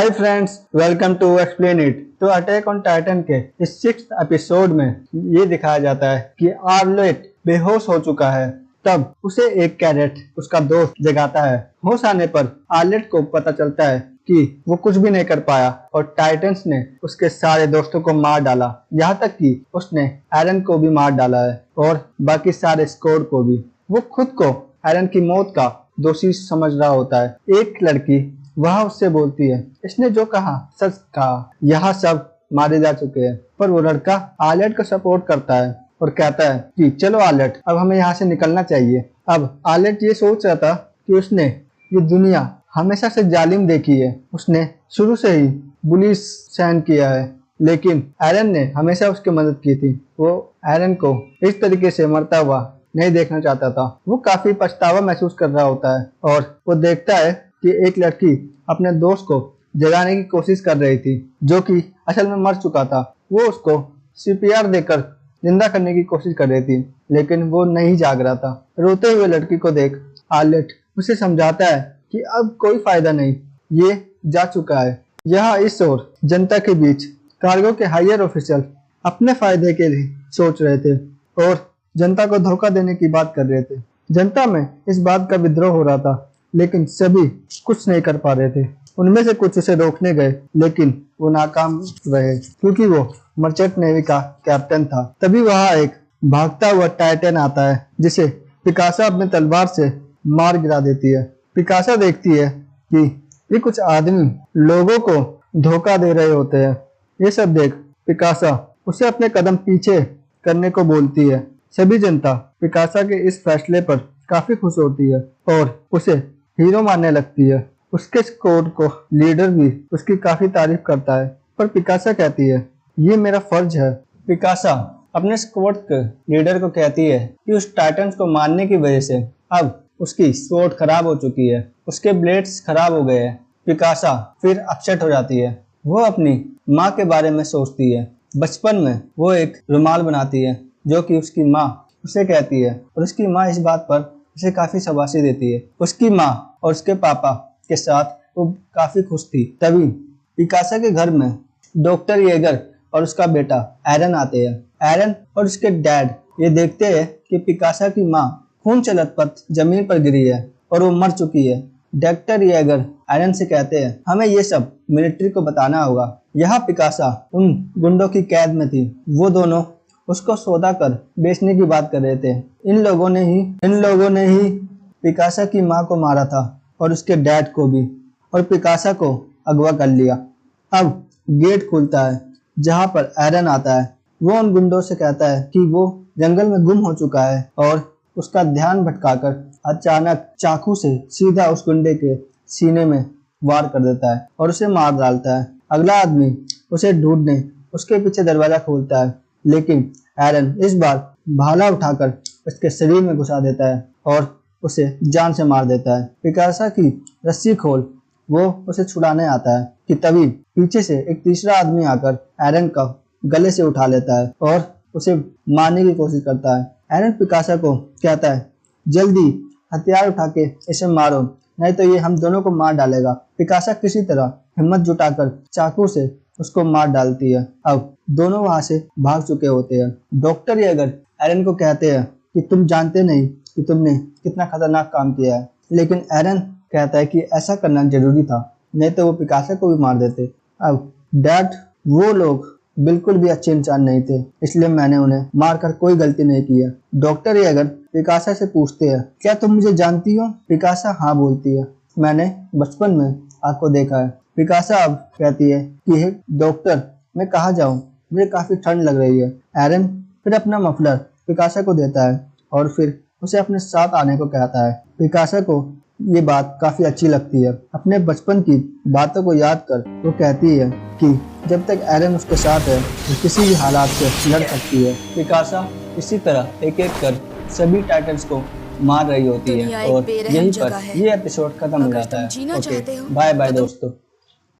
Hi friends, welcome to explain it. तो attack on Titan के इस 6th एपिसोड में ये दिखाया जाता है कि आर्लेट बेहोश हो चुका है। तब उसे एक कैरेट उसका दोस्त जगाता है। होश आने पर आर्लेट को पता चलता है कि वो कुछ भी नहीं कर पाया और टाइटन्स ने उसके सारे दोस्तों को मार डाला, यहाँ तक कि उसने एरन को भी मार डाला है और बाकी सारे स्क्वाड को भी। वो खुद को एरन की मौत का दोषी समझ रहा होता है। एक लड़की वह उससे बोलती है, इसने जो कहा सच कहा, यहाँ सब मारे जा चुके हैं। पर वो लड़का आर्लेट को सपोर्ट करता है और कहता है कि चलो आर्लेट, अब हमें यहाँ से निकलना चाहिए। अब आर्लेट ये सोच रहा था कि उसने ये दुनिया हमेशा से जालिम देखी है, उसने शुरू से ही बुली सहन किया है, लेकिन एरन ने हमेशा उसकी मदद की थी। वो एरन को इस तरीके से मरता हुआ नहीं देखना चाहता था। वो काफी पछतावा महसूस कर रहा होता है और वो देखता है कि एक लड़की अपने दोस्त को जगाने की कोशिश कर रही थी, जो कि असल में मर चुका था। वो उसको सीपीआर देकर जिंदा करने की कोशिश कर रही थी, लेकिन वो नहीं जाग रहा था। रोते हुए लड़की को देख आर्लेट उसे समझाता है कि अब कोई फायदा नहीं, ये जा चुका है। यहाँ इस ओर जनता के बीच कार्गो के हायर ऑफिसर अपने फायदे के लिए सोच रहे थे और जनता को धोखा देने की बात कर रहे थे। जनता में इस बात का विद्रोह हो रहा था, लेकिन सभी कुछ नहीं कर पा रहे थे। उनमें से कुछ उसे रोकने गए, लेकिन वो नाकाम रहे क्योंकि वो मर्चेंट नेवी का कैप्टन था। तभी वहां एक भागता हुआ टाइटन आता है, जिसे पिकासा अपने तलवार से मार गिरा देती है। पिकासा देखती है कि ये कुछ आदमी लोगों को धोखा दे रहे होते हैं। ये सब देख पिकासा उसे अपने कदम पीछे करने को बोलती है। सभी जनता पिकासा के इस फैसले पर काफी खुश होती है और उसे हीरो मानने लगती है। उसके स्क्वाड को लीडर भी उसकी काफी तारीफ करता है, पर पिकासा कहती है ये मेरा फर्ज है। पिकासा अपने स्क्वाड के लीडर को कहती है कि उस टाइटन्स को मारने की वजह से अब उसकी स्क्वाड खराब हो चुकी है, उसके ब्लेड्स खराब हो गए हैं। पिकासा फिर अपसेट हो जाती है। वो अपनी माँ के बारे में सोचती है। बचपन में वो एक रुमाल बनाती है जो कि उसकी माँ उसे कहती है और उसकी माँ इस बात पर उसे काफी शाबाशी देती है। उसकी माँ और उसके पापा के साथ वो काफी खुश थी। तभी पिकासा के घर में डॉक्टर येगर और उसका बेटा एरन आते हैं। एरन और उसके डैड ये देखते हैं कि पिकासा की माँ खून से लथपथ जमीन पर गिरी है और वो मर चुकी है। डॉक्टर येगर एरन से कहते हैं हमें ये सब मिलिट्री को बताना होगा। यहाँ पिकासा उन गुंडों की कैद में थी। वो दोनों उसको सौदा कर बेचने की बात कर रहे थे। इन लोगों ने ही पिकासा की माँ को मारा था और उसके डैड को भी, और पिकासा को अगवा कर लिया। अब गेट खुलता है जहाँ पर एरन आता है। वो उन गुंडों से कहता है कि वो जंगल में गुम हो चुका है और उसका ध्यान भटकाकर अचानक चाकू से सीधा उस गुंडे के सीने में वार कर देता है और उसे मार डालता है। अगला आदमी उसे ढूंढने उसके पीछे दरवाजा खोलता है, लेकिन एरन इस बार भाला उठाकर उसके शरीर में घुसा देता है और उसे जान से मार देता है। पिकासा की रस्सी खोल वो उसे छुड़ाने आता है कि तभी पीछे से एक तीसरा आदमी आकर एरन का गले से उठा लेता है और उसे मारने की कोशिश करता है। एरन पिकासा को कहता है जल्दी हथियार उठा के इसे मारो, नहीं तो ये हम दोनों को मार डालेगा। पिकासा किसी तरह हिम्मत जुटाकर चाकू से उसको मार डालती है। अब दोनों वहां से भाग चुके होते हैं। डॉक्टर येगर एरन को कहते हैं कि तुम जानते नहीं कि तुमने कितना खतरनाक काम किया है, लेकिन एरन कहता है कि ऐसा करना जरूरी था, नहीं तो वो पिकासा को भी मार देते। अब डैड वो लोग बिल्कुल भी अच्छे इंसान नहीं थे, इसलिए मैंने उन्हें मारकर कोई गलती नहीं की है। डॉक्टर येगर पिकासा से पूछते हैं क्या तुम मुझे जानती हो? पिकासा हाँ बोलती है, मैंने बचपन में आपको देखा है। पिकासा अब कहती है कि डॉक्टर मैं कहाँ जाऊँ, मुझे काफी ठंड लग रही है। एरन फिर अपना मफलर पिकासा को देता है और फिर उसे अपने साथ आने को कहता है। पिकासा को ये बात काफी अच्छी लगती है। अपने बचपन की बातों को याद कर वो कहती है कि जब तक एरन उसके साथ है वो किसी भी हालात से लड़ सकती है। पिकासा इसी तरह एक एक कर सभी टाइटन्स को मार रही होती है और यहीं पर ये एपिसोड खत्म हो जाता है। ओके, बाय बाय दोस्तों।